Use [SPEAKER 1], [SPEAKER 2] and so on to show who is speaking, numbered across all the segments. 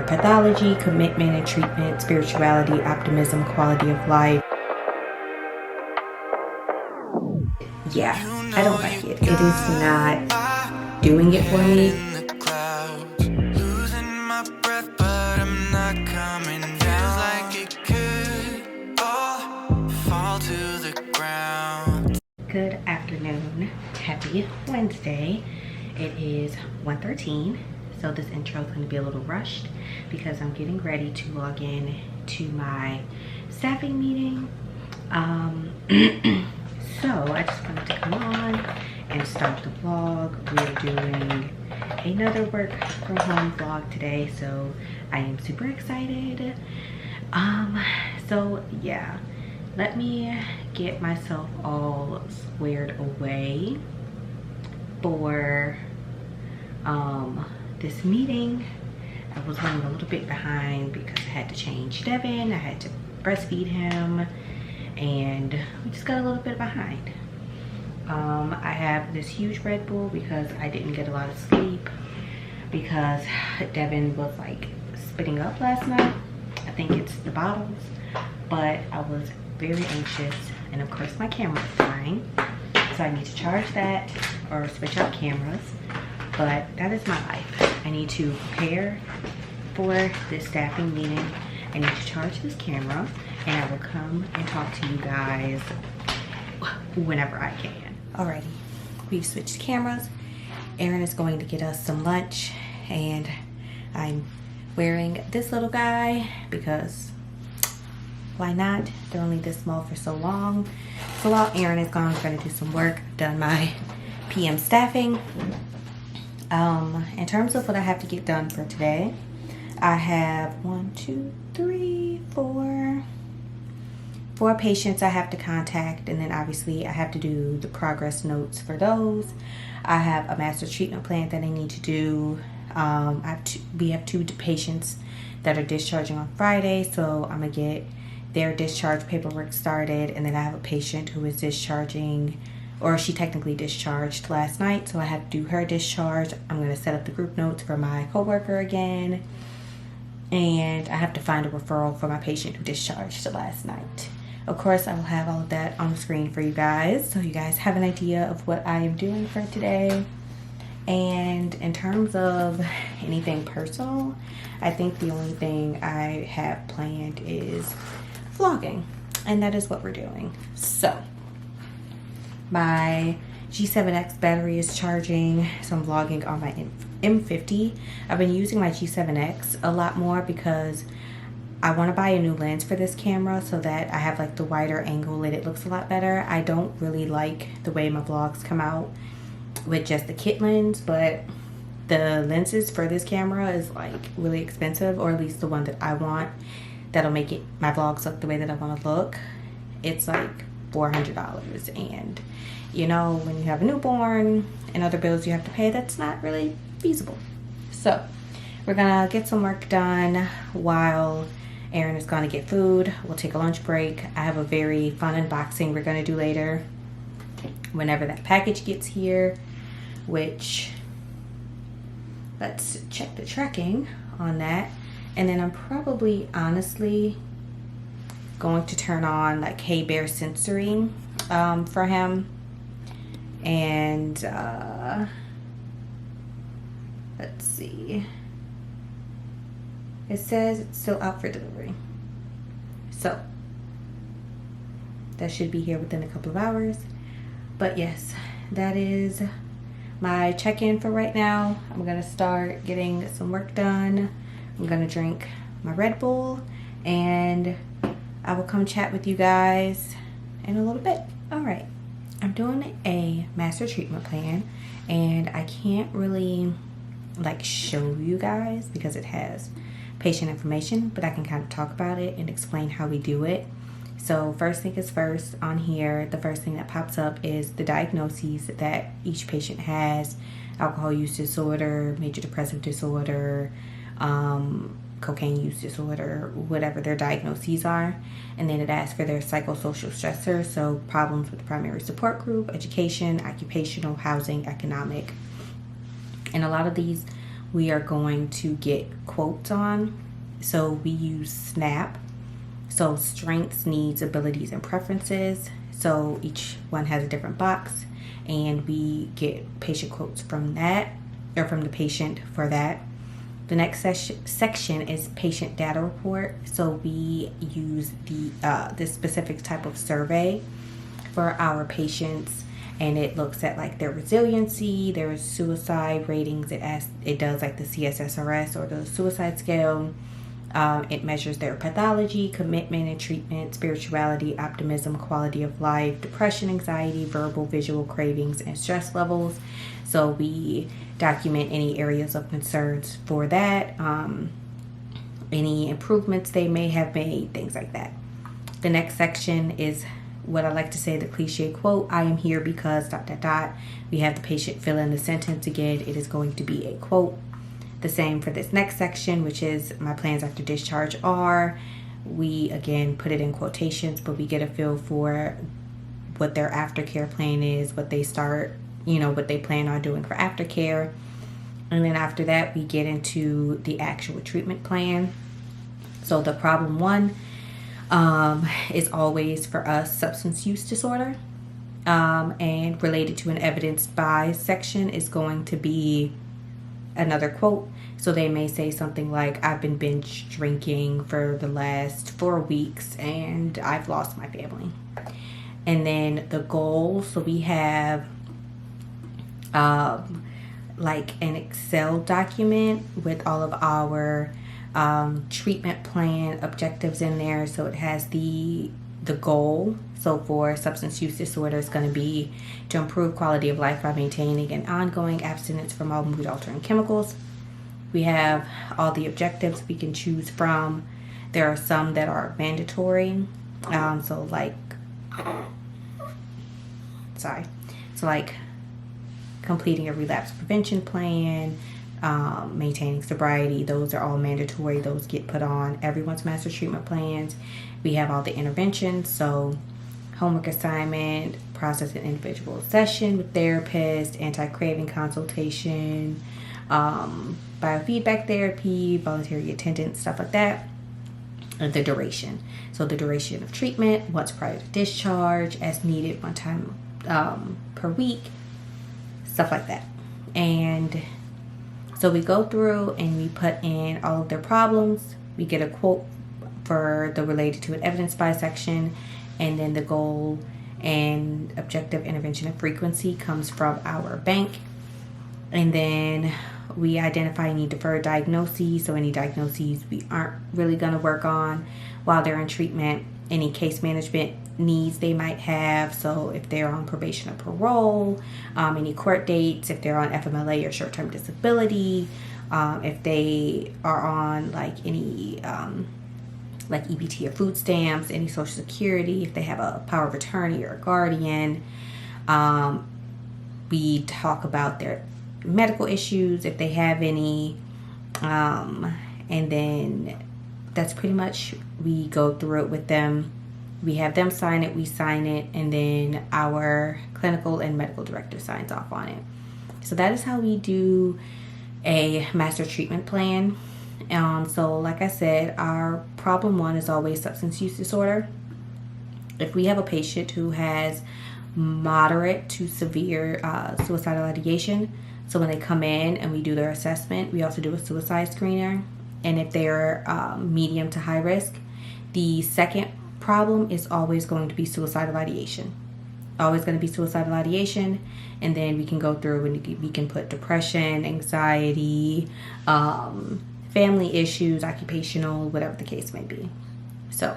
[SPEAKER 1] pathology, commitment and treatment, spirituality, optimism, quality of life. Yeah, I don't like it. It is not doing it for me. Good afternoon. Happy Wednesday. It is 1:13. So this intro is going to be a little rushed because I'm getting ready to log in to my staffing meeting. So I just wanted to come on and start the vlog. We're doing another work from home vlog today, so I am super excited. So yeah, let me get myself all squared away for this meeting. I was running a little bit behind because I had to change Devin, I had to breastfeed him, and we just got a little bit behind. I have this huge Red Bull because I didn't get a lot of sleep because Devin was like spitting up last night. I think it's the bottles, but I was very anxious, and of course my camera is dying, so I need to charge that or switch out cameras. But that is my life. I need to prepare for this staffing meeting. I need to charge this camera, and I will come and talk to you guys whenever I can. Alrighty, we've switched cameras. Aaron is going to get us some lunch, and I'm wearing this little guy because why not? They're only this small for so long. So while Aaron is gone, I'm going to do some work. I've done my PM staffing. In terms of what I have to get done for today, I have four patients I have to contact, and then obviously I have to do the progress notes for those. I have a master treatment plan that I need to do. We have two patients that are discharging on Friday, so I'm gonna get their discharge paperwork started, and then I have a patient who is discharging, or she technically discharged last night, so I have to do her discharge. I'm gonna set up the group notes for my coworker again, and I have to find a referral for my patient who discharged last night. Of course, I will have all of that on the screen for you guys, so you guys have an idea of what I am doing for today. And in terms of anything personal, I think the only thing I have planned is vlogging, and that is what we're doing. So my G7X battery is charging, so I'm vlogging on my M50. I've been using my G7X a lot more because I want to buy a new lens for this camera so that I have like the wider angle and it looks a lot better. I don't really like the way my vlogs come out with just the kit lens, but the lenses for this camera is like really expensive, or at least the one that I want that'll make it my vlogs look the way that I want to look. It's like $400, and you know, when you have a newborn and other bills you have to pay, that's not really feasible. So we're gonna get some work done while Aaron is gonna get food. We'll take a lunch break. I have a very fun unboxing we're gonna do later whenever that package gets here, which, let's check the tracking on that. And then I'm probably honestly going to turn on like Hey Bear sensory for him. And let's see, it says it's still out for delivery, so that should be here within a couple of hours. But yes, that is my check-in for right now. I'm gonna start getting some work done. I'm gonna drink my Red Bull, and I will come chat with you guys in a little bit. All right, I'm doing a master treatment plan, and I can't really like show you guys because it has patient information, but I can kind of talk about it and explain how we do it. So first thing is first, on here, the first thing that pops up is the diagnoses that each patient has: alcohol use disorder, major depressive disorder, cocaine use disorder, whatever their diagnoses are. And then it asks for their psychosocial stressors, so problems with the primary support group, education, occupational, housing, economic. And a lot of these we are going to get quotes on. So we use SNAP. So strengths, needs, abilities, and preferences. So each one has a different box, and we get patient quotes from that, or from the patient for that. The next section is patient data report. So we use this specific type of survey for our patients, and it looks at like their resiliency, their suicide ratings. It does like the CSSRS or the suicide scale. It measures their pathology, commitment and treatment, spirituality, optimism, quality of life, depression, anxiety, verbal, visual cravings, and stress levels. So we document any areas of concerns for that, any improvements they may have made, things like that. The next section is what I like to say, the cliche quote, I am here because ... We have the patient fill in the sentence again. It is going to be a quote. The same for this next section, which is my plans after discharge are. We again put it in quotations, but we get a feel for what their aftercare plan is, what they what they plan on doing for aftercare. And then after that, we get into the actual treatment plan. So the problem one is always for us substance use disorder. And related to an evidence by section is going to be another quote. So they may say something like, I've been binge drinking for the last 4 weeks and I've lost my family. And then the goal, so we have like an Excel document with all of our treatment plan objectives in there. So it has the goal. So for substance use disorder, it's going to be to improve quality of life by maintaining an ongoing abstinence from all mood altering chemicals. We have all the objectives we can choose from. There are some that are mandatory. So like completing a relapse prevention plan, maintaining sobriety. Those are all mandatory. Those get put on everyone's master treatment plans. We have all the interventions. So homework assignment, process an individual session with therapist, anti-craving consultation, biofeedback therapy, voluntary attendance, stuff like that. And the duration. So the duration of treatment, once prior to discharge, as needed, one time per week, stuff like that. And so we go through and we put in all of their problems. We get a quote for the related to an evidence by section, and then the goal and objective, intervention, and frequency comes from our bank. And then we identify any deferred diagnoses, so any diagnoses we aren't really going to work on while they're in treatment, any case management needs they might have, so if they're on probation or parole, any court dates, if they're on FMLA or short-term disability, if they are on like any like EBT or food stamps, any social security, if they have a power of attorney or a guardian. We talk about their medical issues, if they have any, and then that's pretty much, we go through it with them. We have them sign it, we sign it, and then our clinical and medical director signs off on it. So that is how we do a master treatment plan. So like I said, our problem one is always substance use disorder. If we have a patient who has moderate to severe suicidal ideation, so when they come in and we do their assessment, we also do a suicide screener. And if they're medium to high risk, the second problem is always going to be suicidal ideation. Always going to be suicidal ideation. And then we can go through and we can put depression, anxiety, family issues, occupational, whatever the case may be. So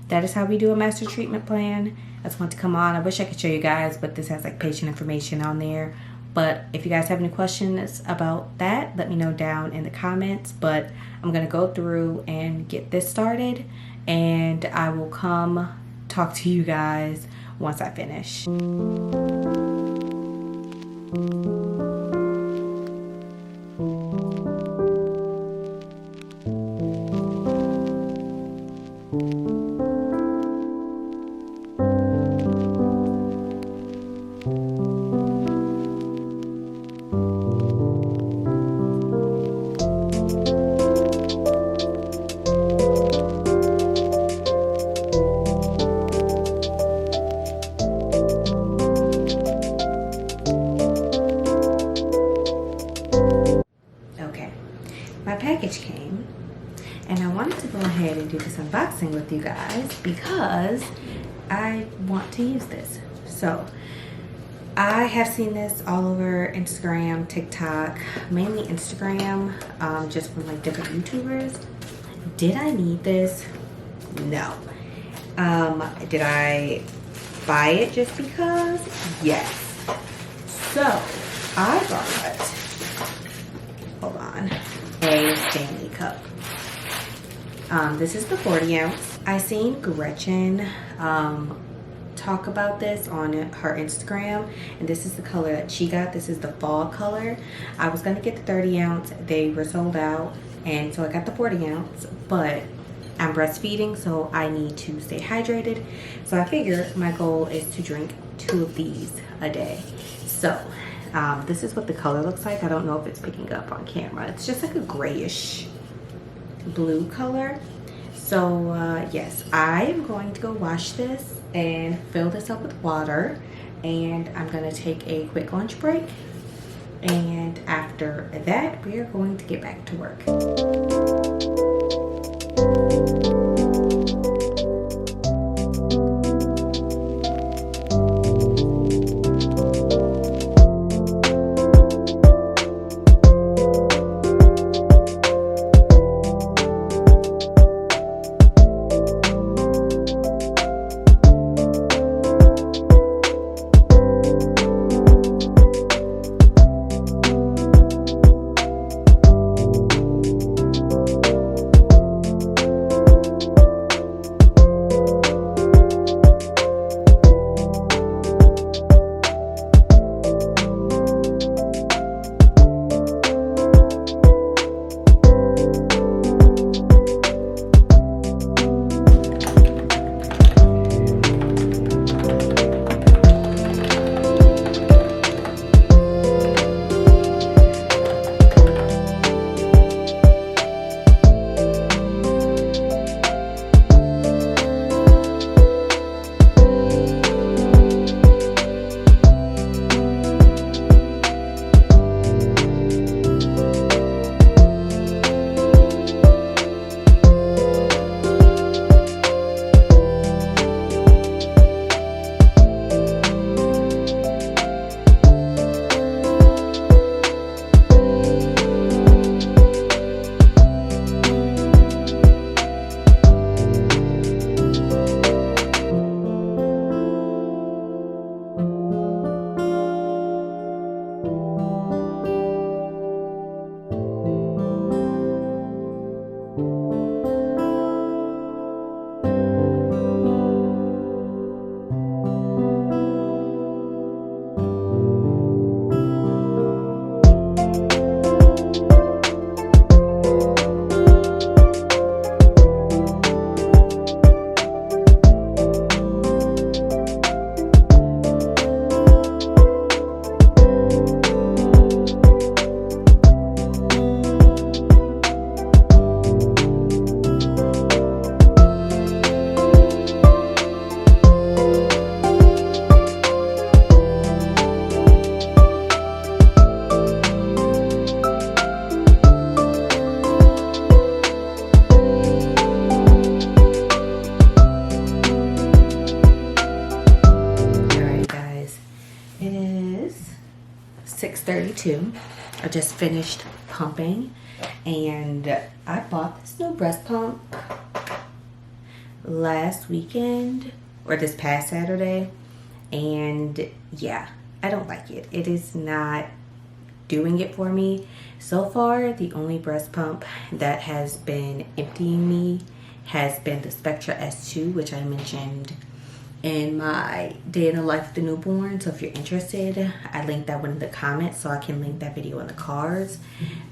[SPEAKER 1] that is how we do a master treatment plan. I just want to come on. I wish I could show you guys, but this has like patient information on there. But if you guys have any questions about that, let me know down in the comments. But I'm going to go through and get this started, and I will come talk to you guys once I finish. package came, and I wanted to go ahead and do this unboxing with you guys because I want to use this. So I have seen this all over Instagram, TikTok, mainly Instagram, just from like different YouTubers. Did I need this? No. Did I buy it just because? Yes. So I bought, hold on, a Stanley cup. This is the 40 ounce. I seen Gretchen talk about this on her Instagram, and this is the color that she got. This is the fall color. I was gonna get the 30 ounce. They were sold out, and so I got the 40 ounce, but I'm breastfeeding, so I need to stay hydrated. So I figured my goal is to drink 2 of these a day. So this is what the color looks like. I don't know if it's picking up on camera. It's just like a grayish blue color. So yes, I am going to go wash this and fill this up with water, and I'm gonna take a quick lunch break, and after that we are going to get back to work. It is 6:32. I just finished pumping, and I bought this new breast pump last weekend, or this past Saturday, and yeah, I don't like it. It is not doing it for me. So far, the only breast pump that has been emptying me has been the Spectra S2, which I mentioned in my day in the life of the newborn. So if you're interested, I linked that one in the comments, so I can link that video in the cards.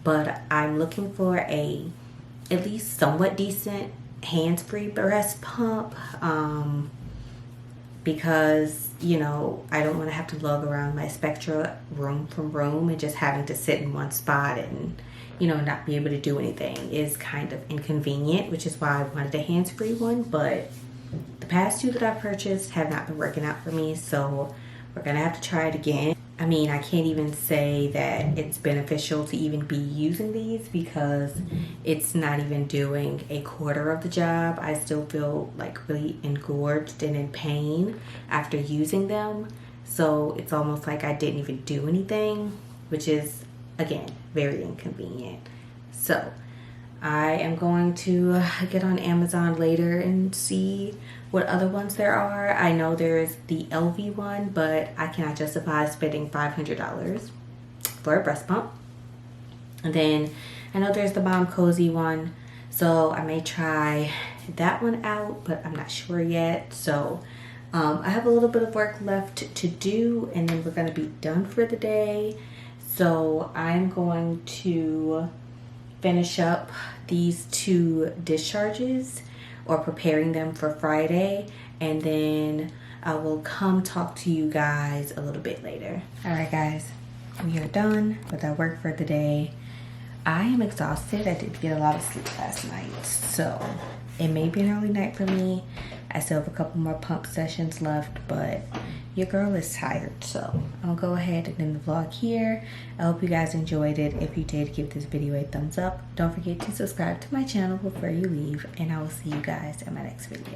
[SPEAKER 1] But I'm looking for a at least somewhat decent hands-free breast pump, because, you know, I don't want to have to lug around my Spectra room from room, and just having to sit in one spot and, you know, not be able to do anything is kind of inconvenient, which is why I wanted a hands-free one. But the past two that I've purchased have not been working out for me, so We're gonna have to try it again. I mean, I can't even say that it's beneficial to even be using these because it's not even doing a quarter of the job. I still feel like really engorged and in pain after using them. So it's almost like I didn't even do anything, which is, again, very inconvenient. So I am going to get on Amazon later and see what other ones there are. I know there's the LV one, but I cannot justify spending $500 for a breast pump. And then I know there's the Mom Cozy one, so I may try that one out, but I'm not sure yet. So I have a little bit of work left to do, and then we're gonna be done for the day. So I'm going to finish up these 2 discharges, or preparing them for Friday, and then I will come talk to you guys a little bit later. All right, guys, we are done with our work for the day. I am exhausted. I did get a lot of sleep last night, so it may be an early night for me. I still have a couple more pump sessions left, but your girl is tired, so I'll go ahead and end the vlog here. I hope you guys enjoyed it. If you did, give this video a thumbs up. Don't forget to subscribe to my channel before you leave, and I will see you guys in my next video.